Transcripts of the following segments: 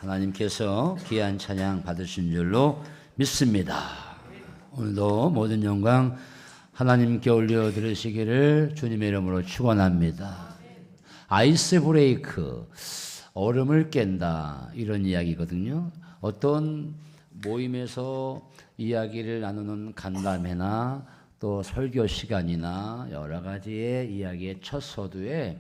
하나님께서 귀한 찬양 받으신 줄로 믿습니다. 오늘도 모든 영광 하나님께 올려드리시기를 주님의 이름으로 축원합니다. 아이스 브레이크, 얼음을 깬다, 이런 이야기거든요. 어떤 모임에서 이야기를 나누는 간담회나 또 설교 시간이나 여러 가지의 이야기의 첫 서두에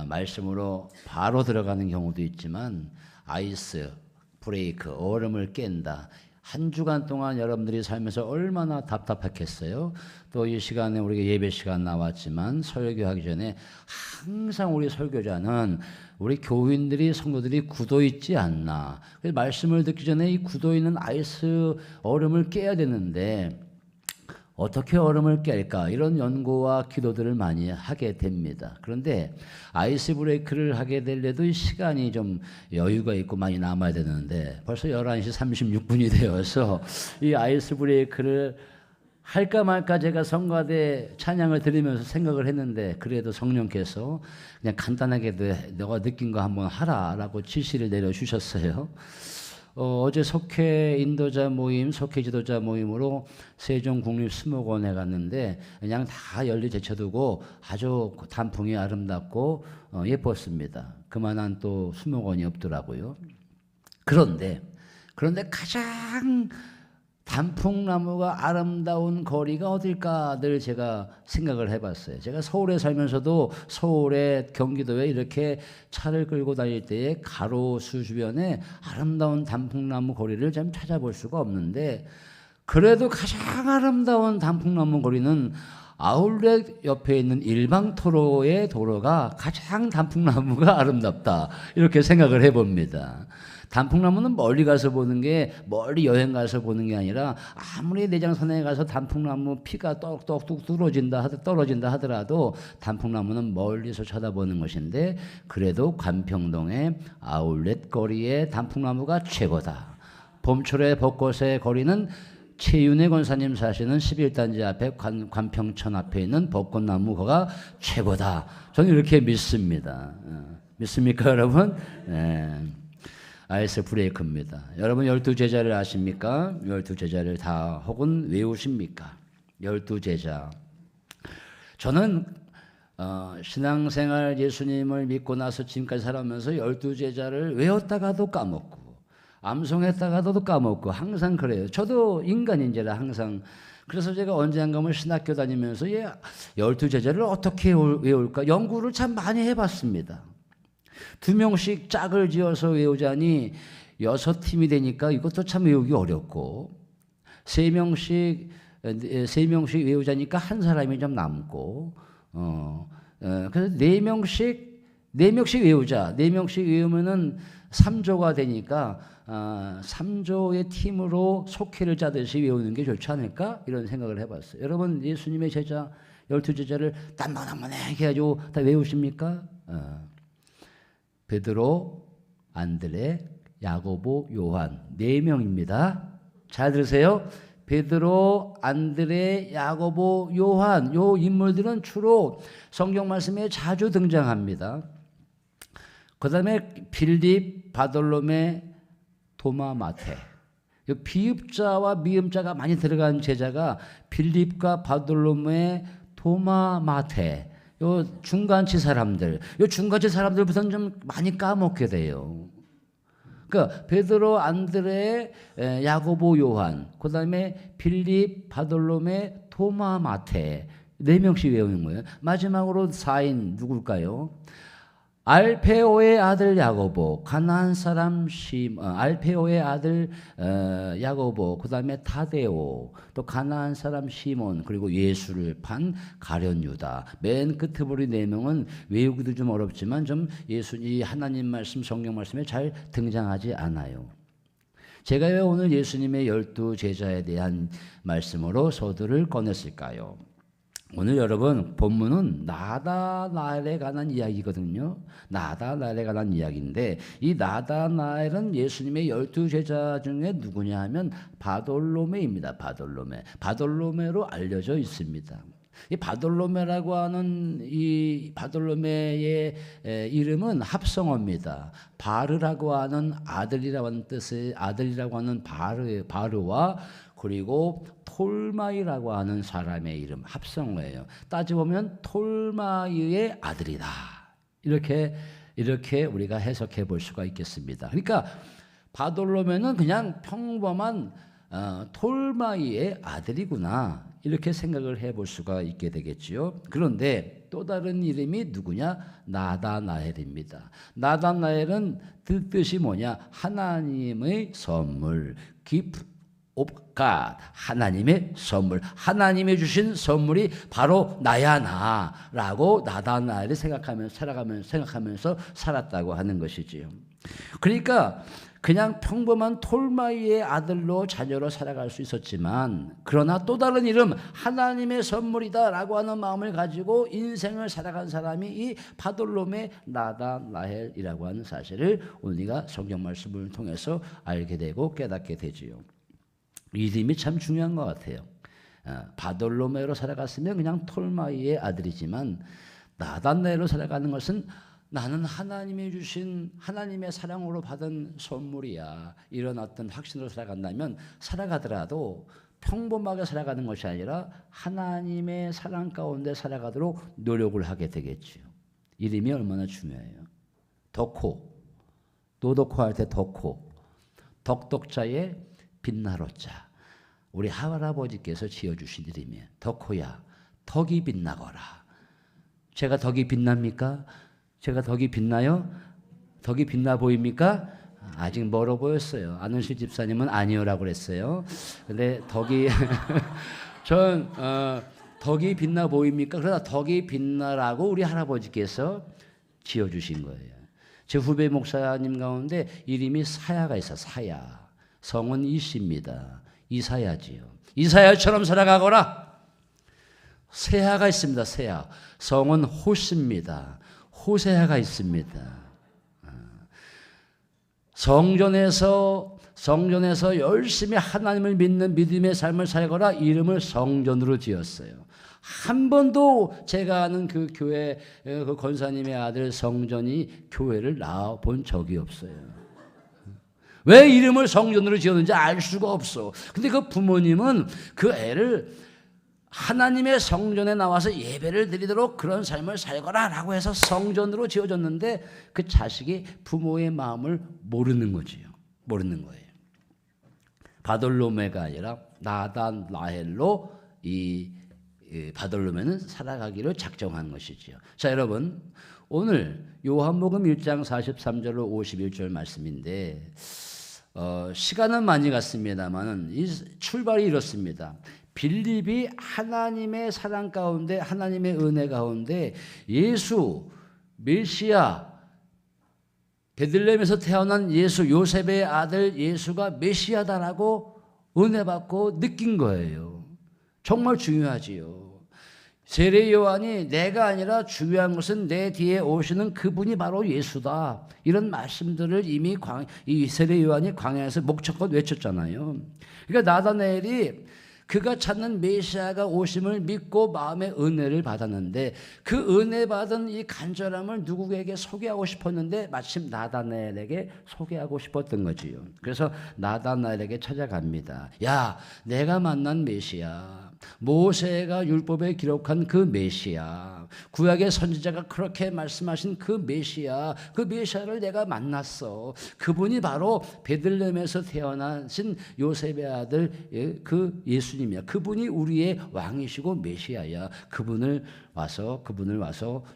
말씀으로 바로 들어가는 경우도 있지만 아이스 브레이크, 얼음을 깬다. 한 주간 동안 여러분들이 살면서 얼마나 답답했겠어요. 또 이 시간에 우리가 예배 시간 나왔지만 설교하기 전에 항상 우리 설교자는 우리 교인들이 성도들이 굳어 있지 않나. 그래서 말씀을 듣기 전에 이 굳어 있는 아이스 얼음을 깨야 되는데 어떻게 얼음을 깰까? 이런 연구와 기도들을 많이 하게 됩니다. 그런데 아이스 브레이크를 하게 되려도 시간이 좀 여유가 있고 많이 남아야 되는데 벌써 11시 36분이 되어서 이 아이스 브레이크를 할까 말까 제가 성가대 찬양을 들으면서 생각을 했는데 그래도 성령께서 그냥 간단하게 너가 느낀 거 한번 하라라고 지시를 내려주셨어요. 어제 석회 인도자 모임, 석회 지도자 모임으로 세종국립수목원에 갔는데 그냥 다 열리 제쳐두고 아주 단풍이 아름답고 예뻤습니다. 그만한 또 수목원이 없더라고요. 그런데 가장 단풍나무가 아름다운 거리가 어딜까 늘 제가 생각을 해봤어요. 제가 서울에 살면서도 서울에 경기도에 이렇게 차를 끌고 다닐 때에 가로수 주변에 아름다운 단풍나무 거리를 좀 찾아볼 수가 없는데 그래도 가장 아름다운 단풍나무 거리는 아울렛 옆에 있는 일방토로의 도로가 가장 단풍나무가 아름답다, 이렇게 생각을 해봅니다. 단풍나무는 멀리 가서 보는 게, 멀리 여행 가서 보는 게 아니라 아무리 내장산에 가서 단풍나무 피가 똑똑똑 떨어진다 하더라도 단풍나무는 멀리서 쳐다보는 것인데 그래도 관평동의 아울렛 거리의 단풍나무가 최고다. 봄철의 벚꽃의 거리는 최윤혜 권사님 사시는 11단지 앞에 관평천 앞에 있는 벚꽃나무가 최고다. 저는 이렇게 믿습니다. 믿습니까 여러분? 네. 아이스 브레이크입니다. 여러분 12제자를 아십니까? 12제자를 다 혹은 외우십니까? 12제자. 저는 신앙생활 예수님을 믿고 나서 지금까지 살아오면서 12제자를 외웠다가도 까먹고 암송했다가도 까먹고 항상 그래요. 저도 인간인지라 항상. 그래서 제가 언젠가 신학교 다니면서 12제자를 어떻게 외울까 연구를 참 많이 해봤습니다. 2명씩 짝을 지어서 외우자니 6팀이 되니까 이것도 참 외우기 어렵고 3명씩 외우자니까 한 사람이 좀 남고 그래서 4명씩 외우자. 4명씩 외우면은 3조가 되니까 3조의 팀으로 속회를 짜듯이 외우는 게 좋지 않을까? 이런 생각을 해봤어요. 여러분 예수님의 제자 12제자를 단만하게 해가지고 다 외우십니까? 베드로, 안드레, 야고보, 요한 4명입니다. 잘 들으세요. 베드로, 안드레, 야고보, 요한, 요 인물들은 주로 성경 말씀에 자주 등장합니다. 그 다음에 빌립, 바돌로메, 도마, 마태. 비읍자와 미음자가 많이 들어간 제자가 빌립과 바돌로메, 도마, 마태. 요 중간치 사람들부터는 좀 많이 까먹게 돼요. 그러니까 베드로, 안드레, 야고보, 요한, 그 다음에 빌립, 바돌로메, 도마, 마태 4명씩 외우는 거예요. 마지막으로 4인 누굴까요? 알페오의 아들 야고보, 가나안 사람 알페오의 아들 야고보, 그 다음에 타데오, 또 가나안 사람 시몬, 그리고 예수를 판 가룟 유다. 맨 끝에 우리 4명은 외우기도 좀 어렵지만 좀 이 하나님 말씀, 성경 말씀에 잘 등장하지 않아요. 제가 왜 오늘 예수님의 12제자에 대한 말씀으로 서두를 꺼냈을까요? 오늘 여러분 본문은 나다나엘에 관한 이야기거든요. 나다나엘에 관한 이야기인데 이 나다나엘은 예수님의 12제자 중에 누구냐 하면 바돌로메입니다. 바돌로메로 알려져 있습니다. 이 바돌로메라고 하는 이 바돌로메의 이름은 합성어입니다. 바르라고 하는 아들이라고 하는 뜻의 아들이라고 하는 바르와 그리고 톨마이라고 하는 사람의 이름 합성어예요. 따져보면 톨마이의 아들이다. 이렇게 우리가 해석해 볼 수가 있겠습니다. 그러니까 바돌로메는 그냥 평범한 톨마이의 아들이구나 이렇게 생각을 해볼 수가 있게 되겠지요. 그런데 또 다른 이름이 누구냐? 나다나엘입니다. 나다나엘은 뜻이 뭐냐? 하나님의 선물, gift of God, 하나님의 선물, 하나님이 주신 선물이 바로 나야 나라고 나다나엘이 생각하면서 살았다고 하는 것이지요. 그러니까 그냥 평범한 톨마이의 아들로 자녀로 살아갈 수 있었지만 그러나 또 다른 이름 하나님의 선물이다라고 하는 마음을 가지고 인생을 살아간 사람이 이 바돌로메 나다나엘이라고 하는 사실을 우리가 성경 말씀을 통해서 알게 되고 깨닫게 되지요. 이름이 참 중요한 것 같아요. 바돌로메로 살아갔으면 그냥 톨마이의 아들이지만 나다나엘로 살아가는 것은 나는 하나님이 주신 하나님의 사랑으로 받은 선물이야. 이런 어떤 확신으로 살아간다면 살아가더라도 평범하게 살아가는 것이 아니라 하나님의 사랑 가운데 살아가도록 노력을 하게 되겠죠. 이름이 얼마나 중요해요. 덕호, 노덕호 할 때 덕호, 덕덕자의 빛나로자. 우리 할아버지께서 지어주신 이름이에요. 덕호야, 덕이 빛나거라. 제가 덕이 빛납니까? 제가 덕이 빛나요? 덕이 빛나 보입니까? 아직 멀어 보였어요. 안은실 집사님은 아니요라고 그랬어요. 근데 덕이 전 덕이 빛나 보입니까? 그러나 덕이 빛나라고 우리 할아버지께서 지어주신 거예요. 제 후배 목사님 가운데 이름이 사야가 있어. 사야. 성은 이씨입니다. 이사야지요. 이사야처럼 살아가거라. 세아가 있습니다. 세아. 성은 호시입니다. 호세아가 있습니다. 성전에서 열심히 하나님을 믿는 믿음의 삶을 살거라 이름을 성전으로 지었어요. 한 번도 제가 아는 그 교회 그 권사님의 아들 성전이 교회를 나와 본 적이 없어요. 왜 이름을 성전으로 지었는지 알 수가 없어. 근데 그 부모님은 그 애를 하나님의 성전에 나와서 예배를 드리도록 그런 삶을 살거라 라고 해서 성전으로 지어졌는데 그 자식이 부모의 마음을 모르는 거지요. 모르는 거예요. 바돌로메가 아니라 나다나엘로 이 바돌로메는 살아가기로 작정한 것이지요. 자, 여러분 오늘 요한복음 1장 43절로 51절 말씀인데 시간은 많이 갔습니다만 이 출발이 이렇습니다. 빌립이 하나님의 사랑 가운데 하나님의 은혜 가운데 예수 메시아 베들레헴에서 태어난 예수 요셉의 아들 예수가 메시아다라고 은혜 받고 느낀 거예요. 정말 중요하지요. 세례 요한이 내가 아니라 중요한 것은 내 뒤에 오시는 그분이 바로 예수다. 이런 말씀들을 이미 이 세례 요한이 광야에서 목청껏 외쳤잖아요. 그러니까 나다나엘이 그가 찾는 메시아가 오심을 믿고 마음의 은혜를 받았는데 그 은혜 받은 이 간절함을 누구에게 소개하고 싶었는데 마침 나다나엘에게 소개하고 싶었던 거지요. 그래서 나다나엘에게 찾아갑니다. 야, 내가 만난 메시아, 모세가 율법에 기록한 그 메시아, 구약의 선지자가 그렇게 말씀하신 그 메시아를 내가 만났어. 그분이 바로 베들레헴에서 태어나신 요셉의 아들 그 예수님이야. 그분이 우리의 왕이시고 메시아야. 그분을 와서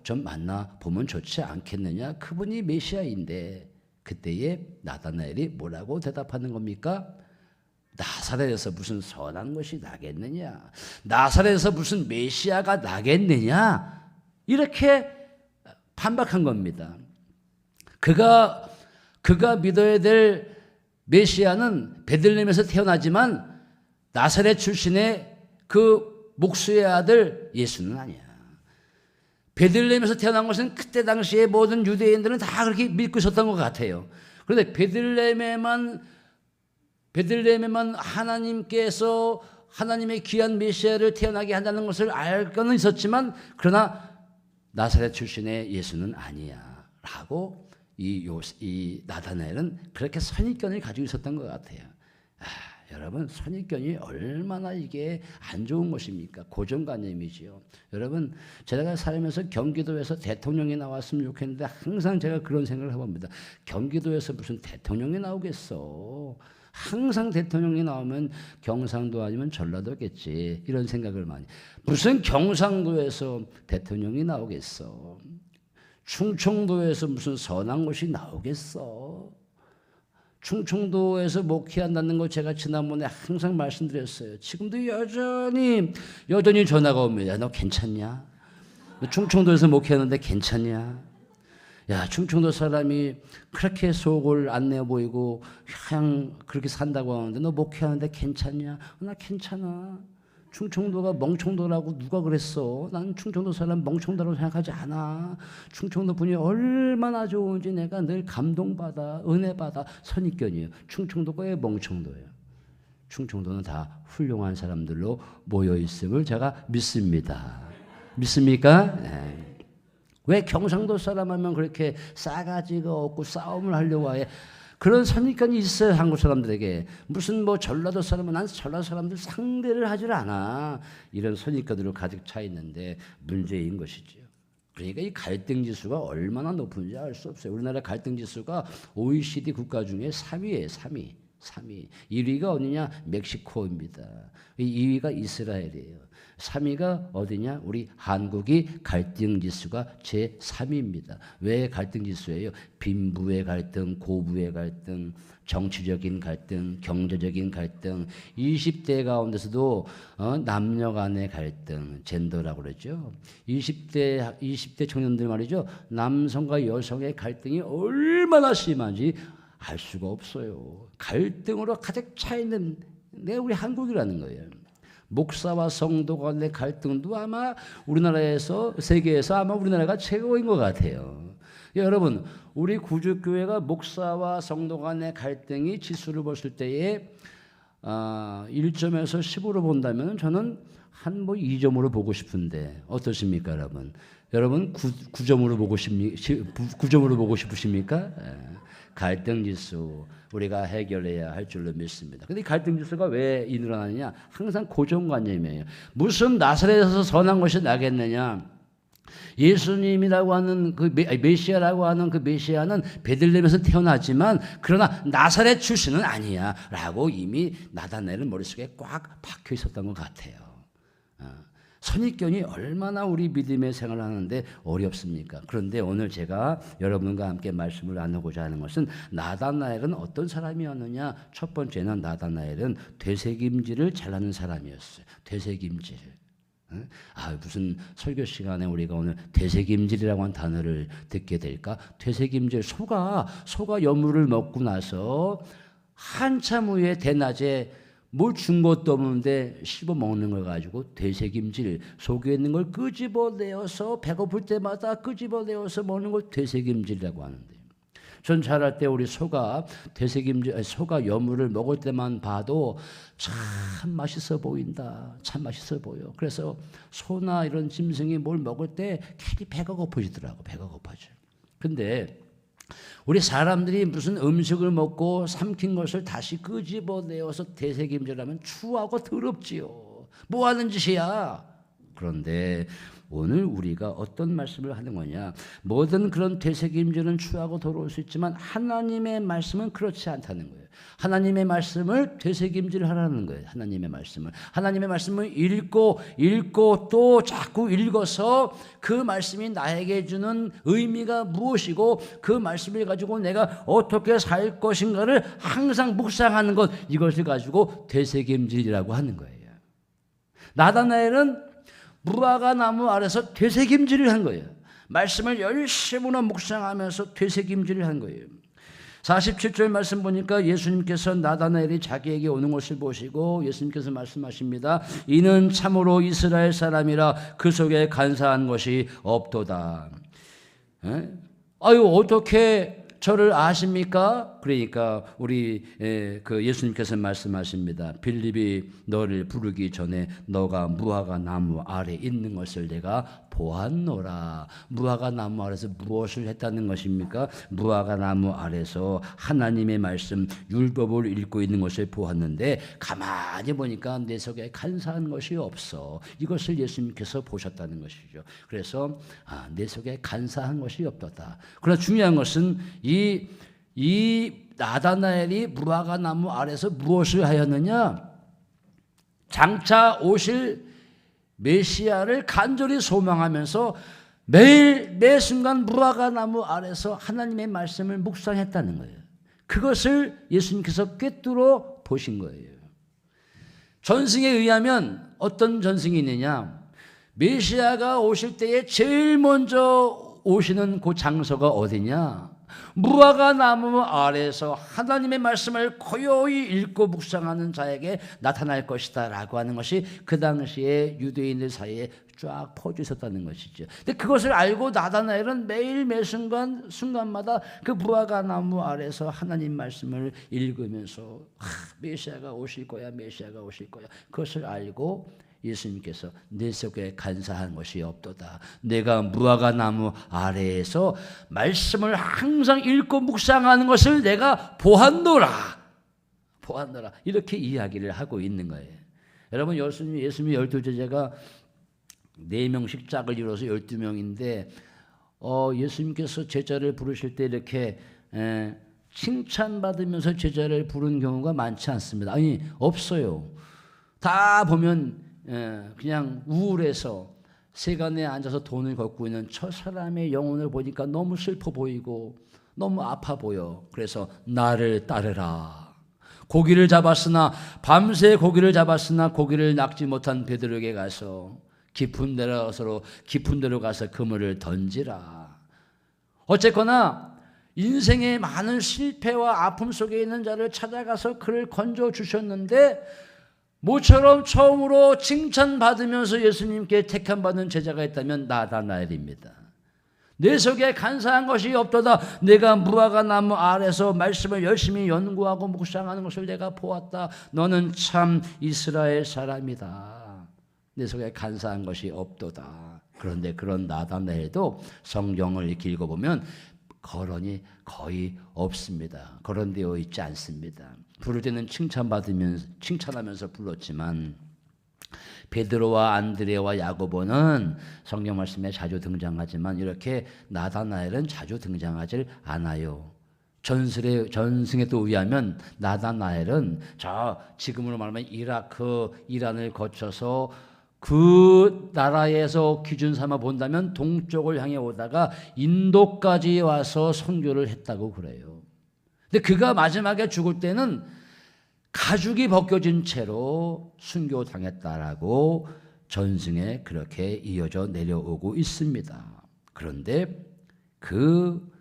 좀 만나 보면 좋지 않겠느냐? 그분이 메시아인데 그때에 나다나엘이 뭐라고 대답하는 겁니까? 나사렛에서 무슨 선한 것이 나겠느냐? 나사렛에서 무슨 메시아가 나겠느냐? 이렇게 반박한 겁니다. 그가 믿어야 될 메시아는 베들레헴에서 태어나지만 나사렛 출신의 그 목수의 아들 예수는 아니야. 베들레헴에서 태어난 것은 그때 당시에 모든 유대인들은 다 그렇게 믿고 있었던 것 같아요. 그런데 베들레헴에만 하나님께서 하나님의 귀한 메시아를 태어나게 한다는 것을 알고는 있었지만 그러나 나사렛 출신의 예수는 아니야 라고 이 나다나엘은 그렇게 선입견을 가지고 있었던 것 같아요. 여러분, 선입견이 얼마나 이게 안 좋은 것입니까? 고정관념이지요. 여러분, 제가 살면서 경기도에서 대통령이 나왔으면 좋겠는데 항상 제가 그런 생각을 해봅니다. 경기도에서 무슨 대통령이 나오겠어. 항상 대통령이 나오면 경상도 아니면 전라도겠지. 이런 생각을 많이. 무슨 경상도에서 대통령이 나오겠어. 충청도에서 무슨 선한 것이 나오겠어. 충청도에서 목회한다는 거 제가 지난번에 항상 말씀드렸어요. 지금도 여전히 전화가 옵니다. 너 괜찮냐? 너 충청도에서 목회하는데 괜찮냐? 야, 충청도 사람이 그렇게 속을 안 내 보이고 그냥 그렇게 산다고 하는데 너 목회하는데 괜찮냐? 나 괜찮아. 충청도가 멍청도라고 누가 그랬어? 난 충청도 사람 멍청도라고 생각하지 않아. 충청도 분이 얼마나 좋은지 내가 늘 감동받아, 은혜받아. 선입견이에요. 충청도가 왜 멍청도예요? 충청도는 다 훌륭한 사람들로 모여있음을 제가 믿습니다. 믿습니까? 네. 왜 경상도 사람 하면 그렇게 싸가지가 없고 싸움을 하려고 해? 그런 선입견이 있어요. 한국 사람들에게. 무슨 뭐 전라도 사람은 난 전라도 사람들 상대를 하질 않아. 이런 선입견으로 가득 차 있는데 문제인 것이죠. 그러니까 이 갈등 지수가 얼마나 높은지 알 수 없어요. 우리나라 갈등 지수가 OECD 국가 중에 3위예요. 3위. 1위가 어디냐? 멕시코입니다. 2위가 이스라엘이에요. 3위가 어디냐? 우리 한국이 갈등 지수가 제3위입니다. 왜 갈등 지수예요? 빈부의 갈등, 고부의 갈등, 정치적인 갈등, 경제적인 갈등, 20대 가운데서도 남녀 간의 갈등, 젠더라고 그러죠. 20대 청년들 말이죠. 남성과 여성의 갈등이 얼마나 심한지 알 수가 없어요. 갈등으로 가득 차 있는 우리 한국이라는 거예요. 목사와 성도 간의 갈등도 아마 우리나라에서, 세계에서 아마 우리나라가 최고인 것 같아요. 여러분, 우리 구주교회가 목사와 성도 간의 갈등이 지수를 봤을 때에 1점에서 10으로 본다면 저는 한 2점으로 보고 싶은데 어떠십니까, 여러분? 여러분 9점으로 보고 9점으로 보고 싶으십니까? 갈등 지수 우리가 해결해야 할 줄로 믿습니다. 근데 이 갈등 지수가 왜 일어나느냐? 항상 고정관념이에요. 무슨 나사렛에서 선한 것이 나겠느냐? 예수님이라고 하는 그 메시아라고 하는 그 메시아는 베들레헴에서 태어났지만 그러나 나사렛 출신은 아니야라고 이미 나다나엘은 머릿속에 꽉 박혀 있었던 것 같아요. 선입견이 얼마나 우리 믿음의 생활을 하는데 어렵습니까? 그런데 오늘 제가 여러분과 함께 말씀을 나누고자 하는 것은 나다나엘은 어떤 사람이었느냐? 첫 번째는 나다나엘은 되새김질을 잘하는 사람이었어요. 되새김질. 무슨 설교 시간에 우리가 오늘 되새김질이라고 하는 단어를 듣게 될까? 되새김질, 소가 여물을 먹고 나서 한참 후에 대낮에 뭘 준 것도 없는데 씹어 먹는 걸 가지고 되새김질, 속에 있는 걸 끄집어내어서 배고플 때마다 끄집어내어서 먹는 걸 되새김질이라고 하는데, 전 자랄 때 우리 소가 소가 여물을 먹을 때만 봐도 참 맛있어 보인다. 참 맛있어 보여. 그래서 소나 이런 짐승이 뭘 먹을 때 괜히 배가 고파지더라고. 배가 고파져. 근데 우리 사람들이 무슨 음식을 먹고 삼킨 것을 다시 끄집어내어서 되새김질하면 추하고 더럽지요. 뭐 하는 짓이야? 그런데 오늘 우리가 어떤 말씀을 하는 거냐? 모든 그런 되새김질은 추하고 더러울 수 있지만 하나님의 말씀은 그렇지 않다는 거예요. 하나님의 말씀을 되새김질하라는 거예요. 하나님의 말씀을 읽고 또 자꾸 읽어서 그 말씀이 나에게 주는 의미가 무엇이고 그 말씀을 가지고 내가 어떻게 살 것인가를 항상 묵상하는 것, 이것을 가지고 되새김질이라고 하는 거예요. 나다나엘은 무화과 나무 아래서 되새김질을 한 거예요. 말씀을 열심히 묵상하면서 되새김질을 한 거예요. 47절 말씀 보니까 예수님께서 나다나엘이 자기에게 오는 것을 보시고 예수님께서 말씀하십니다. 이는 참으로 이스라엘 사람이라 그 속에 간사한 것이 없도다. 어떻게 저를 아십니까? 그러니까 우리 그 예수님께서 말씀하십니다. 빌립이 너를 부르기 전에 너가 무화과 나무 아래 있는 것을 내가 보았노라. 무화과 나무 아래서 무엇을 했다는 것입니까? 무화과 나무 아래서 하나님의 말씀 율법을 읽고 있는 것을 보았는데 가만히 보니까 내 속에 간사한 것이 없어. 이것을 예수님께서 보셨다는 것이죠. 그래서 내 속에 간사한 것이 없도다. 그러나 중요한 것은 이 나다나엘이 무화과 나무 아래서 무엇을 하였느냐? 장차 오실 메시아를 간절히 소망하면서 매일 매 순간 무화과 나무 아래서 하나님의 말씀을 묵상했다는 거예요. 그것을 예수님께서 꿰뚫어 보신 거예요. 전승에 의하면 어떤 전승이 있느냐? 메시아가 오실 때에 제일 먼저 오시는 그 장소가 어디냐? 무화과 나무 아래서 하나님의 말씀을 고요히 읽고 묵상하는 자에게 나타날 것이다 라고 하는 것이 그 당시에 유대인들 사이에 쫙 퍼져 있었다는 것이죠. 근데 그것을 알고 나다나엘은 매일 매 순간마다 그 무화과 나무 아래서 하나님 말씀을 읽으면서 메시아가 오실 거야, 메시아가 오실 거야. 그것을 알고 예수님께서 내 속에 간사한 것이 없도다. 내가 무화과 나무 아래에서 말씀을 항상 읽고 묵상하는 것을 내가 보았노라. 보았노라. 이렇게 이야기를 하고 있는 거예요. 여러분, 예수님의 12제자가 4명씩 짝을 이뤄서 12명인데 예수님께서 제자를 부르실 때 이렇게 칭찬받으면서 제자를 부른 경우가 많지 않습니다. 아니, 없어요. 다 보면 그냥 우울해서 세간에 앉아서 돈을 걷고 있는 저 사람의 영혼을 보니까 너무 슬퍼 보이고 너무 아파 보여. 그래서 나를 따르라. 고기를 잡았으나 밤새 고기를 잡았으나 고기를 낚지 못한 베드로에게 가서 깊은 데로 가서 그물을 던지라. 어쨌거나 인생의 많은 실패와 아픔 속에 있는 자를 찾아가서 그를 건져 주셨는데 모처럼 처음으로 칭찬받으면서 예수님께 택함받은 제자가 있다면 나다나엘입니다. 내 속에 간사한 것이 없도다. 내가 무화과 나무 아래서 말씀을 열심히 연구하고 묵상하는 것을 내가 보았다. 너는 참 이스라엘 사람이다. 내 속에 간사한 것이 없도다. 그런데 그런 나다나엘도 성경을 이렇게 읽어보면 거론이 거의 없습니다. 거론되어 있지 않습니다. 부를 때는 칭찬하면서 불렀지만 베드로와 안드레와 야고보는 성경 말씀에 자주 등장하지만 이렇게 나다나엘은 자주 등장하지 않아요. 전승에 또 의하면 나다나엘은 지금으로 말하면 이란을 거쳐서 그 나라에서 기준 삼아 본다면 동쪽을 향해 오다가 인도까지 와서 선교를 했다고 그래요. 근데 그가 마지막에 죽을 때는 가죽이 벗겨진 채로 순교당했다라고 전승에 그렇게 이어져 내려오고 있습니다. 그런데 그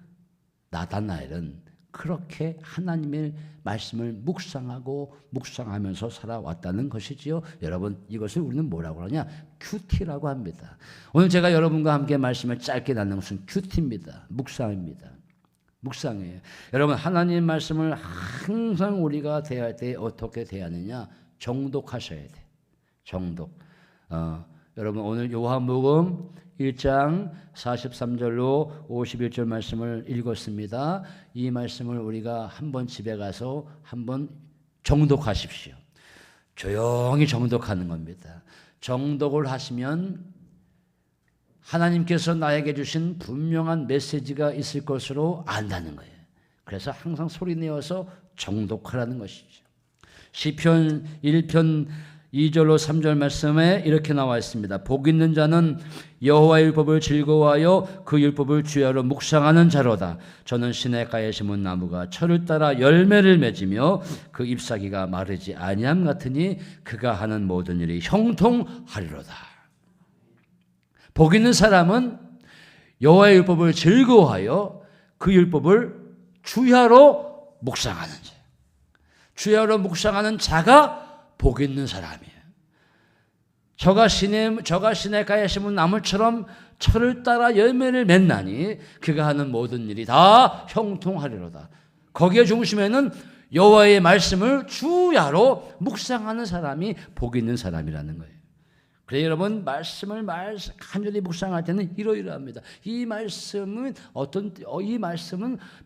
나다나엘은 그렇게 하나님의 말씀을 묵상하면서 살아왔다는 것이지요. 여러분, 이것을 우리는 뭐라고 하냐? 큐티라고 합니다. 오늘 제가 여러분과 함께 말씀을 짧게 나누는 것은 큐티입니다. 묵상입니다. 묵상이에요. 여러분, 하나님 말씀을 항상 우리가 대할 때 어떻게 대하느냐? 정독하셔야 돼. 정독. 여러분, 오늘 요한복음 1장 43절로 51절 말씀을 읽었습니다. 이 말씀을 우리가 한번 집에 가서 한번 정독하십시오. 조용히 정독하는 겁니다. 정독을 하시면 하나님께서 나에게 주신 분명한 메시지가 있을 것으로 안다는 거예요. 그래서 항상 소리내어서 정독하라는 것이죠. 시편 1편 2절로 3절 말씀에 이렇게 나와 있습니다. 복 있는 자는 여호와의 율법을 즐거워하여 그 율법을 주야로 묵상하는 자로다. 저는 시냇가에 심은 나무가 철을 따라 열매를 맺으며 그 잎사귀가 마르지 아니함 같으니 그가 하는 모든 일이 형통하리로다. 복 있는 사람은 여호와의 율법을 즐거워하여 그 율법을 주야로 묵상하는 자예요. 주야로 묵상하는 자가 복 있는 사람이에요. 저가 시냇가에 심은 나무처럼 철을 따라 열매를 맺나니 그가 하는 모든 일이 다 형통하리로다. 거기에 중심에는 여호와의 말씀을 주야로 묵상하는 사람이 복 있는 사람이라는 거예요. 그래서 여러분 말씀을 간절히 묵상할 때는 이러이러합니다. 이 말씀은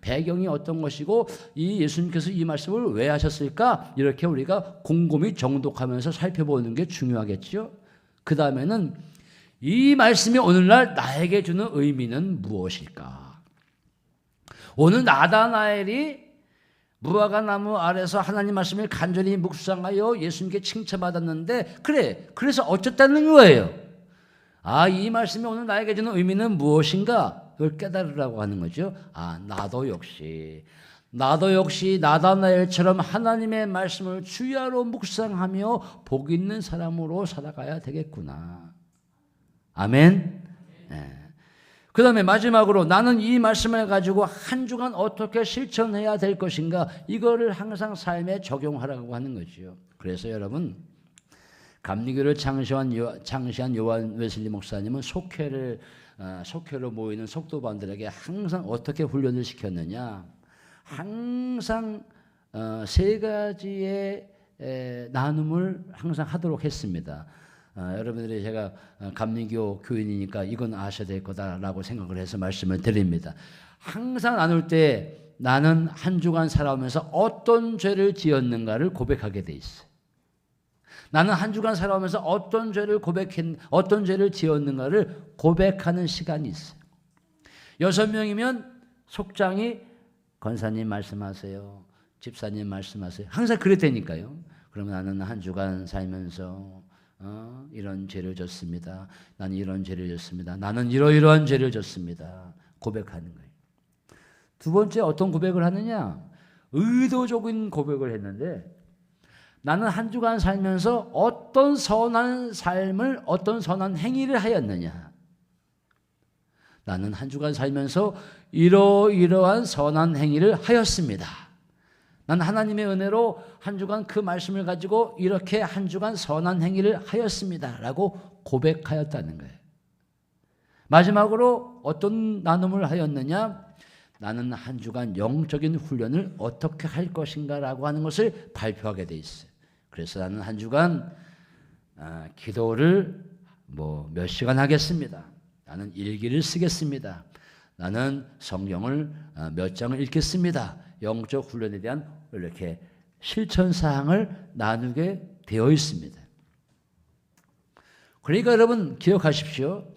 배경이 어떤 것이고 이 예수님께서 이 말씀을 왜 하셨을까? 이렇게 우리가 곰곰이 정독하면서 살펴보는 게 중요하겠죠. 그 다음에는 이 말씀이 오늘날 나에게 주는 의미는 무엇일까? 오늘 나다나엘이 무화과 나무 아래서 하나님 말씀을 간절히 묵상하여 예수님께 칭찬받았는데 그래서 어쨌다는 거예요. 이 말씀이 오늘 나에게 주는 의미는 무엇인가? 이걸 깨달으라고 하는 거죠. 나도 역시 나다나엘처럼 하나님의 말씀을 주야로 묵상하며 복 있는 사람으로 살아가야 되겠구나. 아멘. 네. 그 다음에 마지막으로 나는 이 말씀을 가지고 한 주간 어떻게 실천해야 될 것인가, 이거를 항상 삶에 적용하라고 하는 거죠. 그래서 여러분, 감리교를 창시한 요한 웨슬리 목사님은 속회로 모이는 속도반들에게 항상 어떻게 훈련을 시켰느냐, 항상 세 가지의 나눔을 항상 하도록 했습니다. 여러분들이 제가 감리교 교인이니까 이건 아셔야 될 거다라고 생각을 해서 말씀을 드립니다. 항상 나눌 때 나는 한 주간 살아오면서 어떤 죄를 지었는가를 고백하게 돼 있어요. 나는 한 주간 살아오면서 어떤 죄를 지었는가를 고백하는 시간이 있어요. 6명이면 속장이 권사님 말씀하세요, 집사님 말씀하세요. 항상 그랬다니까요. 그러면 나는 한 주간 살면서 이런 죄를 졌습니다. 나는 이런 죄를 졌습니다. 나는 이러이러한 죄를 졌습니다. 고백하는 거예요. 두 번째 어떤 고백을 하느냐? 의도적인 고백을 했는데, 나는 한 주간 살면서 어떤 선한 삶을, 어떤 선한 행위를 하였느냐? 나는 한 주간 살면서 이러이러한 선한 행위를 하였습니다. 나는 하나님의 은혜로 한 주간 그 말씀을 가지고 이렇게 한 주간 선한 행위를 하였습니다 라고 고백하였다는 거예요. 마지막으로 어떤 나눔을 하였느냐? 나는 한 주간 영적인 훈련을 어떻게 할 것인가 라고 하는 것을 발표하게 돼 있어요. 그래서 나는 한 주간 기도를 몇 시간 하겠습니다. 나는 일기를 쓰겠습니다. 나는 성경을 몇 장을 읽겠습니다. 영적 훈련에 대한 이렇게 실천사항을 나누게 되어 있습니다. 그러니까 여러분 기억하십시오.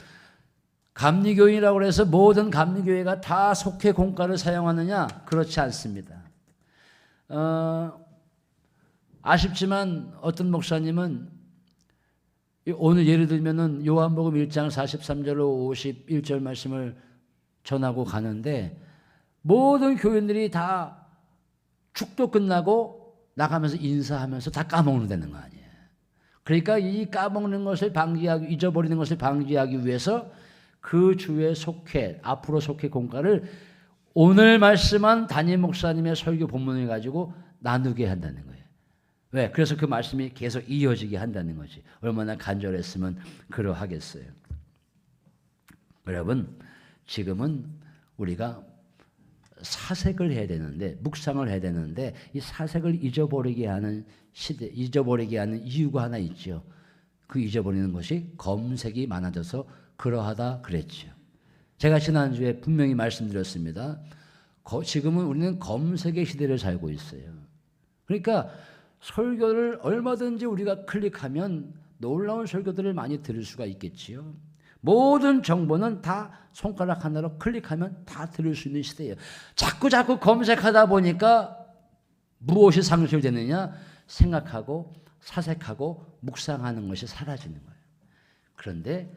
감리교인이라고 해서 모든 감리교회가 다 속회 공과를 사용하느냐? 그렇지 않습니다. 아쉽지만 어떤 목사님은 오늘 예를 들면은 요한복음 1장 43절로 51절 말씀을 전하고 가는데 모든 교인들이 다 축도 끝나고 나가면서 인사하면서 다 까먹는다는 거 아니에요. 그러니까 이 까먹는 것을 잊어버리는 것을 방지하기 위해서 그 주의 속회, 앞으로 속회 공과를 오늘 말씀한 담임 목사님의 설교 본문을 가지고 나누게 한다는 거예요. 왜? 그래서 그 말씀이 계속 이어지게 한다는 거지. 얼마나 간절했으면 그러하겠어요. 여러분, 지금은 우리가 사색을 해야 되는데, 묵상을 해야 되는데, 이 사색을 잊어버리게 하는 이유가 하나 있죠. 그 잊어버리는 것이 검색이 많아져서 그러하다 그랬죠. 제가 지난주에 분명히 말씀드렸습니다. 지금은 우리는 검색의 시대를 살고 있어요. 그러니까 설교를 얼마든지 우리가 클릭하면 놀라운 설교들을 많이 들을 수가 있겠지요. 모든 정보는 다 손가락 하나로 클릭하면 다 들을 수 있는 시대예요. 자꾸 검색하다 보니까 무엇이 상실되느냐? 생각하고 사색하고 묵상하는 것이 사라지는 거예요. 그런데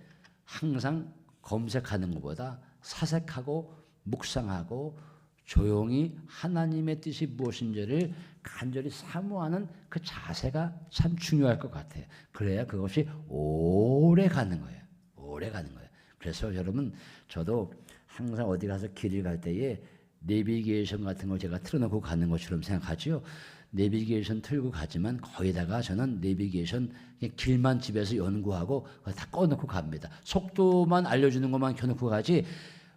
항상 검색하는 것보다 사색하고 묵상하고 조용히 하나님의 뜻이 무엇인지를 간절히 사모하는 그 자세가 참 중요할 것 같아요. 그래야 그것이 오래 가는 거예요. 오래 가는 거예요. 그래서 여러분, 저도 항상 어디 가서 길을 갈 때에 내비게이션 같은 거 제가 틀어놓고 가는 것처럼 생각하죠. 내비게이션 틀고 가지만 거기다가 저는 내비게이션 그냥 길만 집에서 연구하고 다 꺼놓고 갑니다. 속도만 알려주는 것만 켜놓고 가지.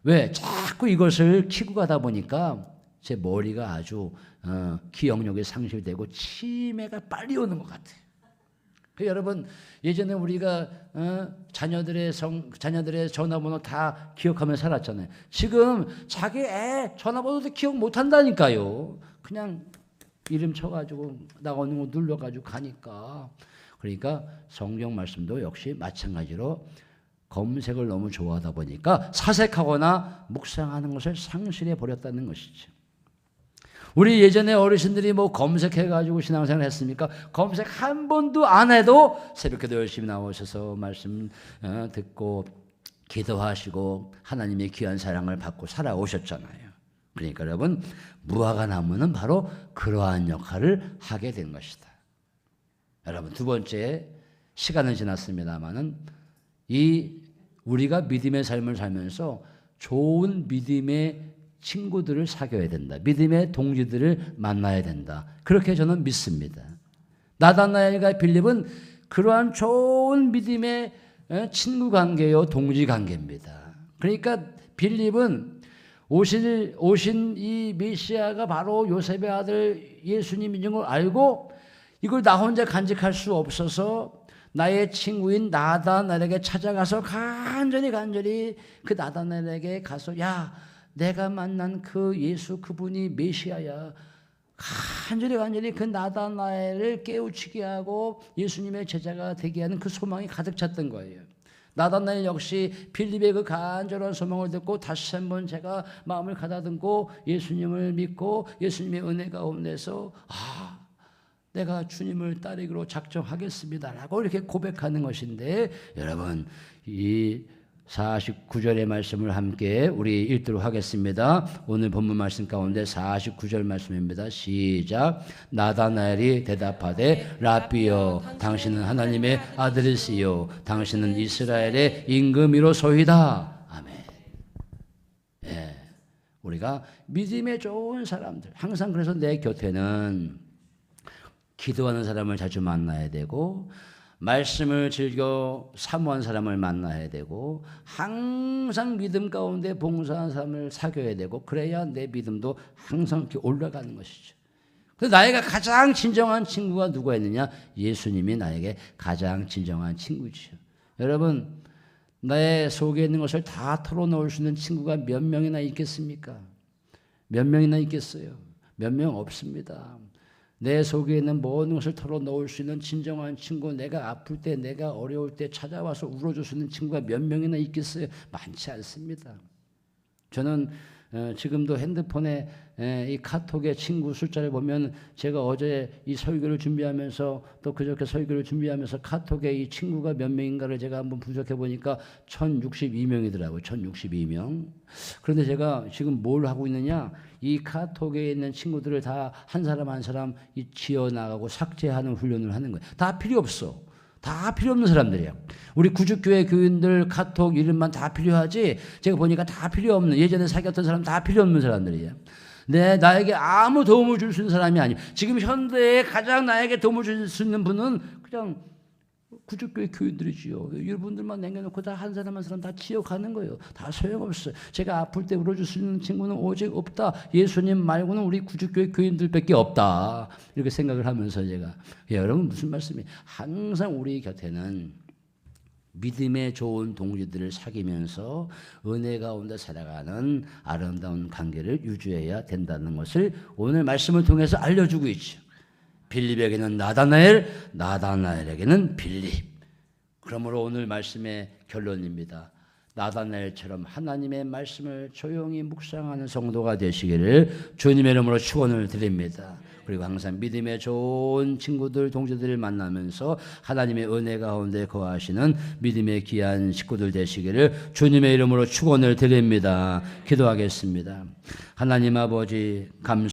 왜? 자꾸 이것을 켜고 가다 보니까 제 머리가 아주 기억력이 상실되고 치매가 빨리 오는 것 같아요. 여러분, 예전에 우리가 자녀들의 전화번호 다 기억하면서 살았잖아요. 지금 자기 애 전화번호도 기억 못한다니까요. 그냥 이름 쳐가지고 나오는 거 눌러가지고 가니까. 그러니까 성경 말씀도 역시 마찬가지로 검색을 너무 좋아하다 보니까 사색하거나 묵상하는 것을 상실해 버렸다는 것이죠. 우리 예전에 어르신들이 뭐 검색해가지고 신앙생활 했습니까? 검색 한 번도 안 해도 새벽에도 열심히 나오셔서 말씀 듣고 기도하시고 하나님의 귀한 사랑을 받고 살아오셨잖아요. 그러니까 여러분, 무화과 나무는 바로 그러한 역할을 하게 된 것이다. 여러분, 두 번째, 시간은 지났습니다마는 우리가 믿음의 삶을 살면서 좋은 믿음의 친구들을 사귀어야 된다. 믿음의 동지들을 만나야 된다. 그렇게 저는 믿습니다. 나다나엘과 빌립은 그러한 좋은 믿음의 친구 관계요, 동지 관계입니다. 그러니까 빌립은 오신 이 메시아가 바로 요셉의 아들 예수님인 걸 알고 이걸 나 혼자 간직할 수 없어서 나의 친구인 나다나엘에게 찾아가서 간절히 그 나다나엘에게 가서 야, 내가 만난 그 예수 그분이 메시아야. 간절히 그 나다나엘을 깨우치게 하고 예수님의 제자가 되게 하는 그 소망이 가득 찼던 거예요. 나다나엘 역시 빌립의 그 간절한 소망을 듣고 다시 한번 제가 마음을 가다듬고 예수님을 믿고 예수님의 은혜 가운데서 내가 주님을 따르기로 작정하겠습니다라고 이렇게 고백하는 것인데, 여러분, 이 49절의 말씀을 함께 우리 읽도록 하겠습니다. 오늘 본문 말씀 가운데 49절 말씀입니다. 시작. 나다나엘이 대답하되 라삐여, 당신은 하나님의 아들이시요 당신은 이스라엘의 임금이로소이다. 아멘. 예, 우리가 믿음에 좋은 사람들, 항상 그래서 내 곁에는 기도하는 사람을 자주 만나야 되고 말씀을 즐겨 사모한 사람을 만나야 되고 항상 믿음 가운데 봉사하는 사람을 사귀어야 되고 그래야 내 믿음도 항상 이렇게 올라가는 것이죠. 그래서 나에게 가장 진정한 친구가 누가 있느냐? 예수님이 나에게 가장 진정한 친구지요. 여러분, 내 속에 있는 것을 다 털어놓을 수 있는 친구가 몇 명이나 있겠습니까? 몇 명이나 있겠어요? 몇 명 없습니다. 내 속에 있는 모든 것을 털어놓을 수 있는 진정한 친구, 내가 아플 때, 내가 어려울 때 찾아와서 울어줄 수 있는 친구가 몇 명이나 있겠어요? 많지 않습니다. 저는 지금도 핸드폰에 이 카톡의 친구 숫자를 보면 제가 어제 이 설교를 준비하면서 또 그저께 설교를 준비하면서 카톡에 이 친구가 몇 명인가를 제가 한번 분석해 보니까 1062명이더라고요. 1062명. 그런데 제가 지금 뭘 하고 있느냐? 이 카톡에 있는 친구들을 다 한 사람 한 사람 지어나가고 삭제하는 훈련을 하는 거예요. 다 필요 없어. 다 필요 없는 사람들이에요. 우리 구주교회 교인들 카톡 이름만 다 필요하지, 제가 보니까 다 필요 없는, 예전에 사귀었던 사람 다 필요 없는 사람들이에요. 나에게 아무 도움을 줄 수 있는 사람이 아니에요. 지금 현대에 가장 나에게 도움을 줄 수 있는 분은 그냥 구주교회 교인들이지요. 여러분들만 남겨놓고 다 한 사람 한 사람 다 지어가는 거예요. 다 소용없어요. 제가 아플 때 울어줄 수 있는 친구는 오직 없다. 예수님 말고는 우리 구주교회 교인들밖에 없다. 이렇게 생각을 하면서 제가, 여러분 무슨 말씀이에요? 항상 우리 곁에는 믿음의 좋은 동지들을 사귀면서 은혜 가운데 살아가는 아름다운 관계를 유지해야 된다는 것을 오늘 말씀을 통해서 알려주고 있죠. 빌립에게는 나다나엘, 나다나엘에게는 빌립. 그러므로 오늘 말씀의 결론입니다. 나다나엘처럼 하나님의 말씀을 조용히 묵상하는 성도가 되시기를 주님의 이름으로 축원을 드립니다. 그리고 항상 믿음의 좋은 친구들, 동지들을 만나면서 하나님의 은혜 가운데 거하시는 믿음의 귀한 식구들 되시기를 주님의 이름으로 축원을 드립니다. 기도하겠습니다. 하나님 아버지, 감사합니다.